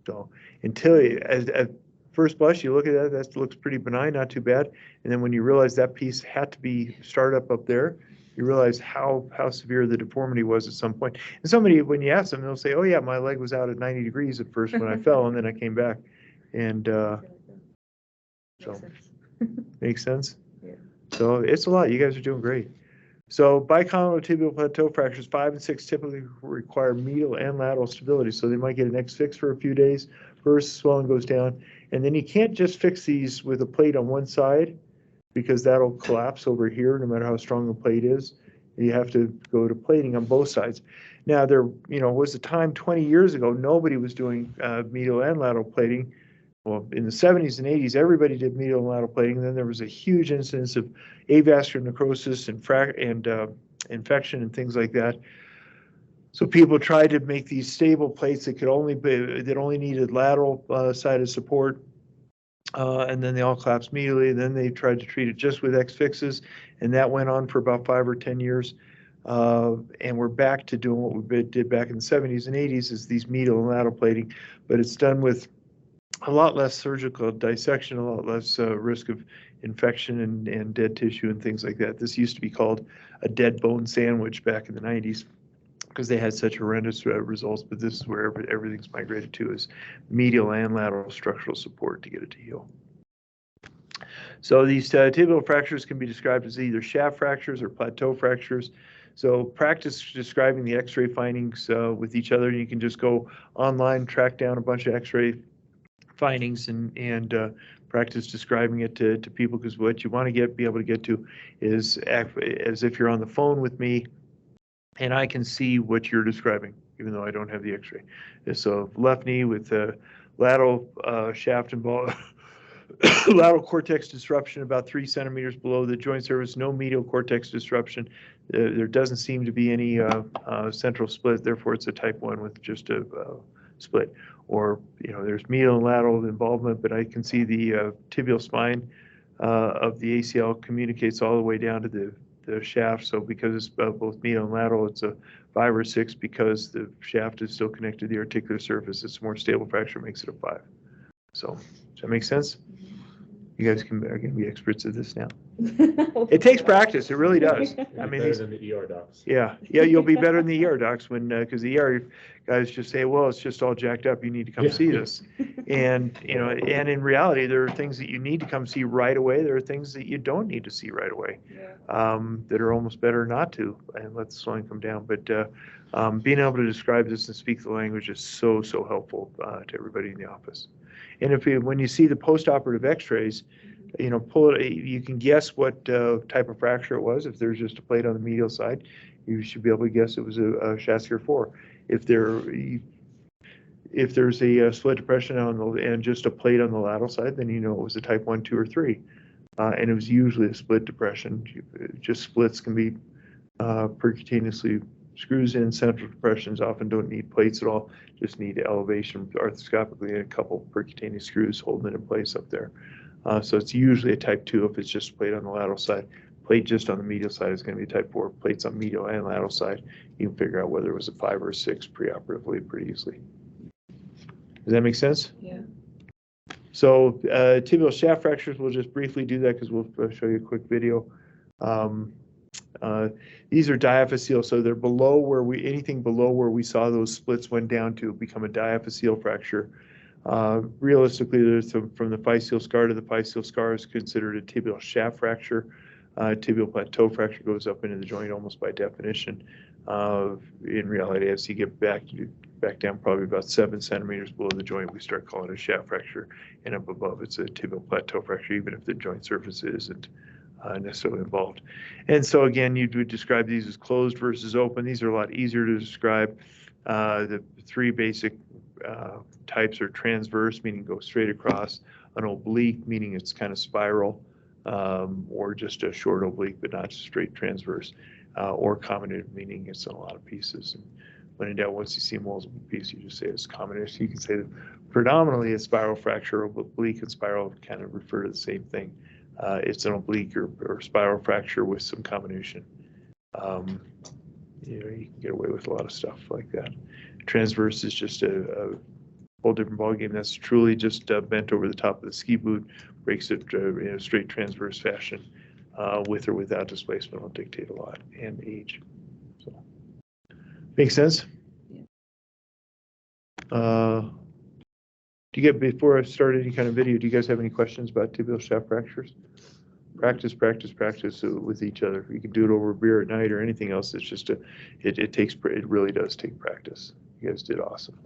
So until at first blush, you look at that looks pretty benign, not too bad. And then when you realize that piece had to be started up there, you realize how severe the deformity was at some point. And somebody, when you ask them, they'll say, oh yeah, my leg was out at 90 degrees at first when I fell, and then I came back. And so, makes sense? Yeah. So it's a lot. You guys are doing great. So bicondylar tibial plateau fractures 5 and 6 typically require medial and lateral stability. So they might get an X fix for a few days. First swelling goes down. And then you can't just fix these with a plate on one side because that'll collapse over here no matter how strong the plate is. You have to go to plating on both sides. Now there, was a time 20 years ago, nobody was doing medial and lateral plating. Well, in the 70s and 80s, everybody did medial and lateral plating. And then there was a huge incidence of avascular necrosis and infection and things like that. So people tried to make these stable plates that only needed lateral sided support. And then they all collapsed immediately. And then they tried to treat it just with X fixes. And that went on for about 5 or 10 years. And we're back to doing what we did back in the 70s and 80s, is these medial and lateral plating. But it's done with a lot less surgical dissection, a lot less risk of infection and dead tissue and things like that. This used to be called a dead bone sandwich back in the 90s because they had such horrendous results, but this is where everything's migrated to, is medial and lateral structural support to get it to heal. So these tibial fractures can be described as either shaft fractures or plateau fractures. So practice describing the x-ray findings with each other. You can just go online, track down a bunch of x-ray findings and practice describing it to people, because what you want to be able to get to is as if you're on the phone with me and I can see what you're describing, even though I don't have the x-ray. So left knee with lateral shaft involved, lateral cortex disruption about 3 centimeters below the joint surface, no medial cortex disruption. There doesn't seem to be any central split, therefore it's a type 1 with just a split. Or, there's medial and lateral involvement, but I can see the tibial spine of the ACL communicates all the way down to the shaft. So because it's both medial and lateral, it's a 5 or 6. Because the shaft is still connected to the articular surface, it's a more stable fracture, makes it a 5. So does that make sense? You guys are going to be experts at this now. It takes practice. It really does. I mean, better than the ER docs. Yeah, you'll be better than the ER docs because the ER guys just say, well, it's just all jacked up. You need to come see this. And, and in reality, there are things that you need to come see right away. There are things that you don't need to see right away that are almost better not to, and let the swelling come down. But being able to describe this and speak the language is so helpful to everybody in the office. And when you see the postoperative x-rays, pull it, you can guess what type of fracture it was. If there's just a plate on the medial side, you should be able to guess it was a Schatzker 4. If if there's a split depression on the and just a plate on the lateral side, then you know it was a type 1, 2, or 3. And it was usually a split depression. Just splits can be percutaneously screws in. Central depressions often don't need plates at all, just need elevation arthroscopically and a couple percutaneous screws holding it in place up there. So it's usually a type 2 if it's just plate on the lateral side. Plate just on the medial side is going to be type 4. Plates on medial and lateral side, you can figure out whether it was a 5 or a 6 preoperatively pretty easily. Does that make sense? Yeah. So tibial shaft fractures, we'll just briefly do that because we'll show you a quick video. These are diaphyseal, so they're below where anything below where we saw those splits went down to become a diaphyseal fracture. Realistically, there's from the physeal scar to the physeal scar is considered a tibial shaft fracture. Tibial plateau fracture goes up into the joint almost by definition. In reality, as you get back down probably about 7 centimeters below the joint, we start calling it a shaft fracture, and up above it's a tibial plateau fracture, even if the joint surface isn't necessarily involved. And so again, you would describe these as closed versus open. These are a lot easier to describe. The 3 basic types are transverse, meaning go straight across, an oblique, meaning it's kind of spiral, or just a short oblique, but not straight transverse, or comminuted, meaning it's in a lot of pieces. And when in doubt, once you see a multiple piece, you just say it's comminuted. So you can say that predominantly a spiral fracture, oblique and spiral kind of refer to the same thing. It's an oblique or spiral fracture with some comminution. You know, you can get away with a lot of stuff like that. Transverse is just a whole different ballgame. That's truly just bent over the top of the ski boot, breaks it in a straight transverse fashion. With or without displacement will dictate a lot, and age. So, make sense? Yeah. Do you get, before I start any kind of video, do you guys have any questions about tibial shaft fractures? Practice with each other. You can do it over a beer at night or anything else. It's just it really does take practice. You guys did awesome.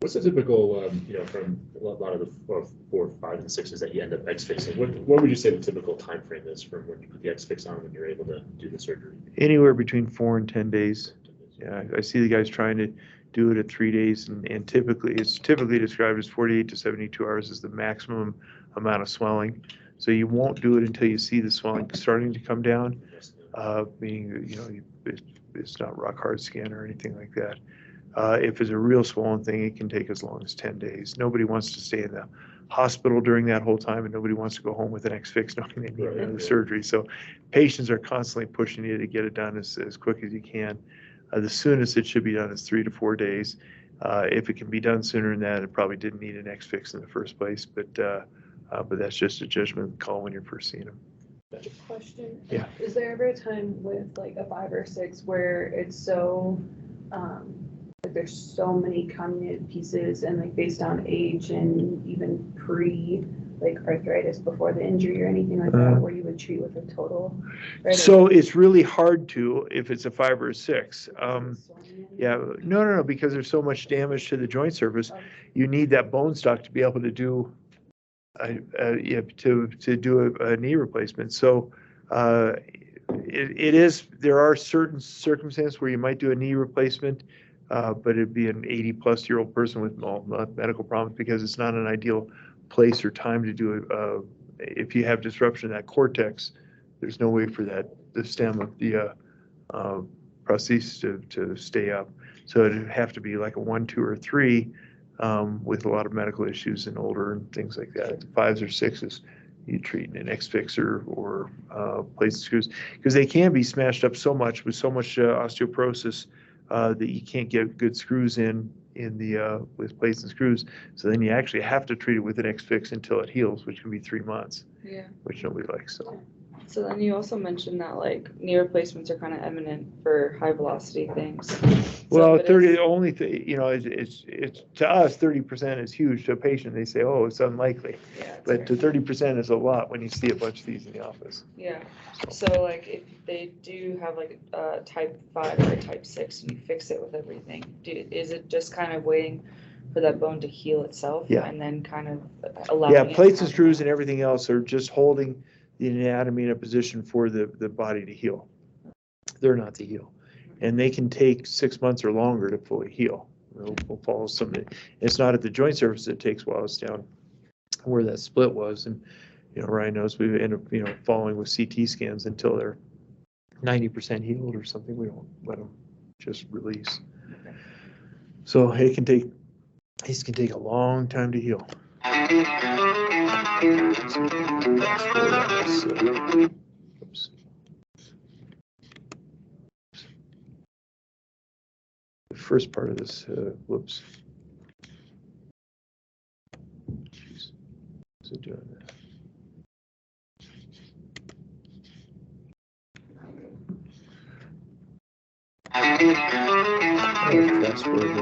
What's the typical, from a lot of the 4, 5, and 6s that you end up X-fixing? What would you say the typical time frame is from when you put the X-fix on when you're able to do the surgery? Anywhere between 4 and 10 days. Yeah, I see the guys trying to do it at 3 days, and it's typically described as 48 to 72 hours is the maximum amount of swelling. So you won't do it until you see the swelling starting to come down, meaning it's not rock hard skin or anything like that. If it's a real swollen thing, it can take as long as 10 days. Nobody wants to stay in the hospital during that whole time, and nobody wants to go home with an X-fix knowing they need another surgery. So patients are constantly pushing you to get it done as quick as you can. The soonest it should be done is 3 to 4 days. If it can be done sooner than that, it probably didn't need an X-fix in the first place, but that's just a judgment call when you're first seeing them. Question. Yeah. Is there ever a time with like a 5 or 6 where it's so, like there's so many comminuted pieces and like based on age and even like arthritis before the injury or anything like that, where you would treat with a total? Right? So it's really hard to if it's a 5 or a 6. Yeah, no, because there's so much damage to the joint surface. You need that bone stock to be able to do to do a knee replacement. So there are certain circumstances where you might do a knee replacement, but it'd be an 80-plus-year-old person with medical problems because it's not an ideal place or time to do it. If you have disruption in that cortex, there's no way for the stem of the prosthesis to stay up. So it'd have to be like a 1, 2, or 3 with a lot of medical issues and older and things like that. 5s or 6s, you treat an X-fix or plates and screws because they can be smashed up so much with so much osteoporosis that you can't get good screws in the with plates and screws. So then you actually have to treat it with an X-fix until it heals, which can be 3 months. Yeah. Which nobody likes. So then you also mentioned that like knee replacements are kind of eminent for high velocity things. Well, 30 only it's to us 30% is huge. To a patient, they say, "Oh, it's unlikely," but to 30% is a lot when you see a bunch of these in the office. Yeah. So like if they do have like a type 5 or a type 6 and you fix it with everything, is it just kind of waiting for that bone to heal itself? Yeah. And then kind of allowing Yeah, plates and screws and everything else are just holding the anatomy in a position for the body to heal. They're not to heal. And they can take 6 months or longer to fully heal. we'll follow some. It's not at the joint surface. It takes a while. It's down where that split was, and Ryan knows we end up following with CT scans until they're 90% healed or something. We don't let them just release. So these can take a long time to heal. Oops. The first part of this, whoops. Jeez. What's it doing there? Fast forward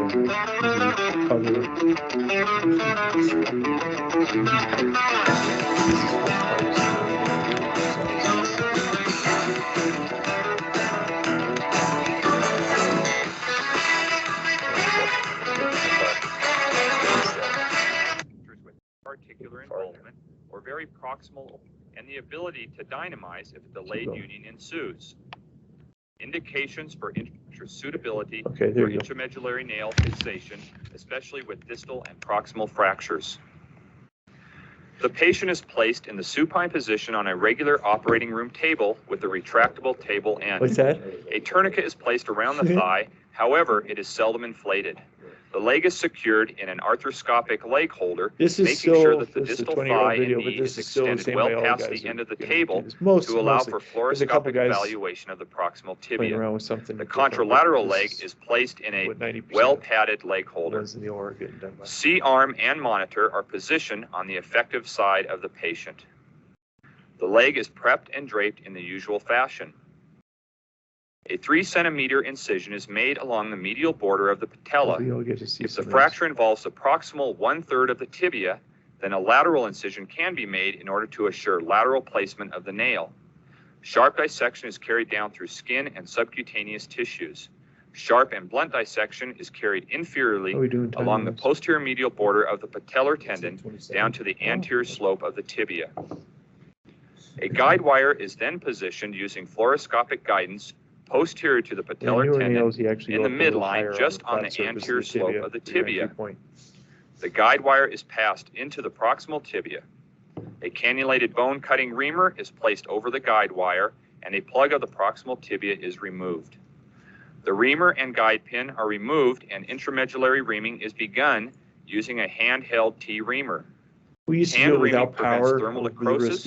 with particular involvement or very proximal, and the ability to dynamize if a delayed union ensues. Indications for intrasuitability or intramedullary nail fixation, especially with distal and proximal fractures. The patient is placed in the supine position on a regular operating room table with a retractable table end. What's that? A tourniquet is placed around the thigh, however, it is seldom inflated. The leg is secured in an arthroscopic leg holder, making sure that the distal thigh and knee is extended well past the end of the table to allow for fluoroscopic evaluation of the proximal tibia. The contralateral leg is placed in a well-padded leg holder. C-arm and monitor are positioned on the effective side of the patient. The leg is prepped and draped in the usual fashion. A 3-centimeter incision is made along the medial border of the patella. If the fracture involves the proximal 1/3 of the tibia, then a lateral incision can be made in order to assure lateral placement of the nail. Sharp dissection is carried down through skin and subcutaneous tissues. Sharp and blunt dissection is carried inferiorly along the posterior medial border of the patellar tendon down to the anterior slope of the tibia. A guide wire is then positioned using fluoroscopic guidance posterior to the patellar tendon in the midline just on the anterior slope of the tibia. The guide wire is passed into the proximal tibia. A cannulated bone cutting reamer is placed over the guide wire and a plug of the proximal tibia is removed. The reamer and guide pin are removed and intramedullary reaming is begun using a handheld T-reamer. We used to do it without power, thermal necrosis,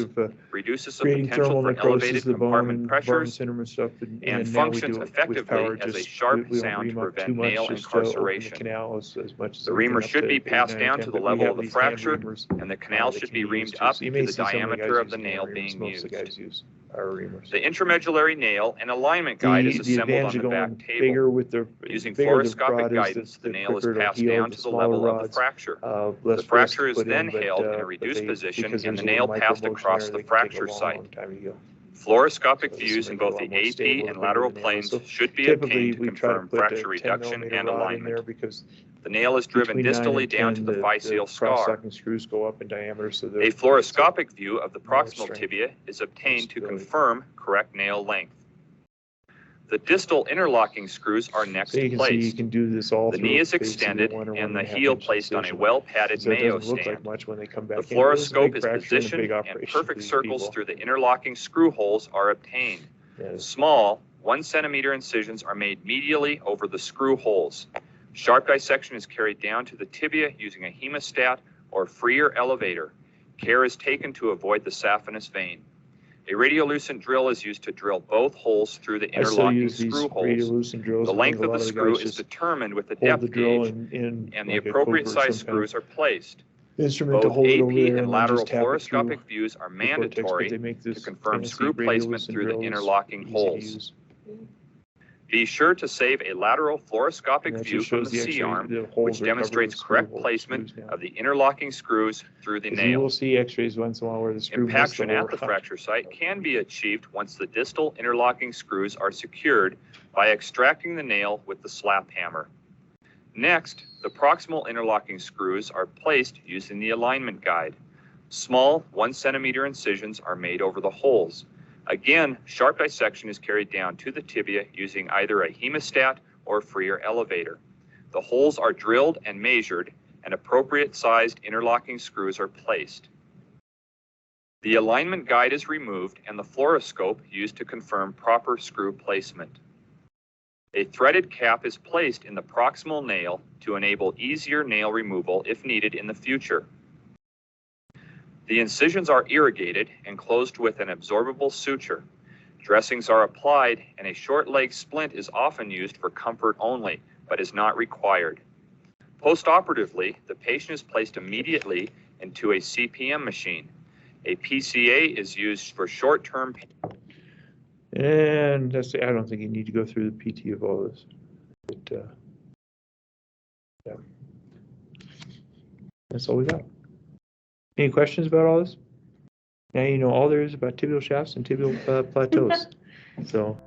reduces the creating potential thermal for necrosis elevated of the bone compartment and pressures and stuff, and now we functions do it with effectively power, as a just sharp we don't sound ream to up prevent too much, nail just to open the incarceration. canal as much as The we reamer can, should up be to passed 8, down 9, to the 10, level of but the we have these hand fracture, reamers, and the canal that should can be reamed used up so you to may the see some of the diameter guys of the using nail hand being reamers. Most of the used. guys use our reamers. The intramedullary nail and alignment guide is assembled on advantage the of back going table. bigger with the Using bigger the fluoroscopic rod is, guidance, the nail is quicker it'll passed heal. down The to the smaller level of the rods, fracture. less The fracture risk is put then in, held in a but reduced position because and there's the a nail little passed micromotion across there, the they can take fracture a long, site. long time to heal. Fluoroscopic So this views in will both make the it a lot more AP stable and and lateral bigger nail. planes So should be typically, obtained to we try to confirm put fracture a 10 reduction millimeter and rod in alignment. there because The nail is driven between 9 distally and down 10, to the physeal scar. cross-stocking screws go up in diameter, so A fluoroscopic view of the proximal strength, tibia is obtained to stability. confirm correct nail length. The distal interlocking screws are next so you can see you placed. can do this all The through knee a is basically extended 1 or and the 1.5 heel inch placed on a incision. well-padded So it Mayo doesn't look like stand. much when they come back The in. It was a fluoroscope big is fracture and a positioned big and operation for perfect these circles people. through the interlocking screw holes are obtained. Yes. Small 1-centimeter incisions are made medially over the screw holes. Sharp dissection is carried down to the tibia using a hemostat or freer elevator. Care is taken to avoid the saphenous vein. A radiolucent drill is used to drill both holes through the I still interlocking use these screw holes. radiolucent drills. The I think length a of lot the guys screw is just determined with the hold depth the drill gauge, in and the like a appropriate poker or size some kind of screws are placed. instrument to Both hold it AP over there and and then lateral just tap it through fluoroscopic views are the cortex, but mandatory they make to this confirm fancy screw placement radiolucent through the drills interlocking easy to holes. use. Be sure to save a lateral And fluoroscopic that view just from shows the the X-ray, C-arm, the holes which are covered demonstrates with screw correct holes, placement screws now. of the interlocking screws through the 'Cause you will nail. see X-rays once in a while where the screw missed the Impaction whole at the rod. fracture site can be achieved once the distal interlocking screws are secured by extracting the nail with the slap hammer. Next, the proximal interlocking screws are placed using the alignment guide. Small 1-centimeter incisions are made over the holes. Again, sharp dissection is carried down to the tibia using either a hemostat or freer elevator. The holes are drilled and measured, and appropriate sized interlocking screws are placed. The alignment guide is removed and the fluoroscope used to confirm proper screw placement. A threaded cap is placed in the proximal nail to enable easier nail removal if needed in the future. The incisions are irrigated and closed with an absorbable suture. Dressings are applied, and a short leg splint is often used for comfort only, but is not required. Postoperatively, the patient is placed immediately into a CPM machine. A PCA is used for short-term. And that's, I don't think you need to go through the PT of all this. But, yeah. That's all we got. Any questions about all this? Now you know all there is about tibial shafts and tibial plateaus. So.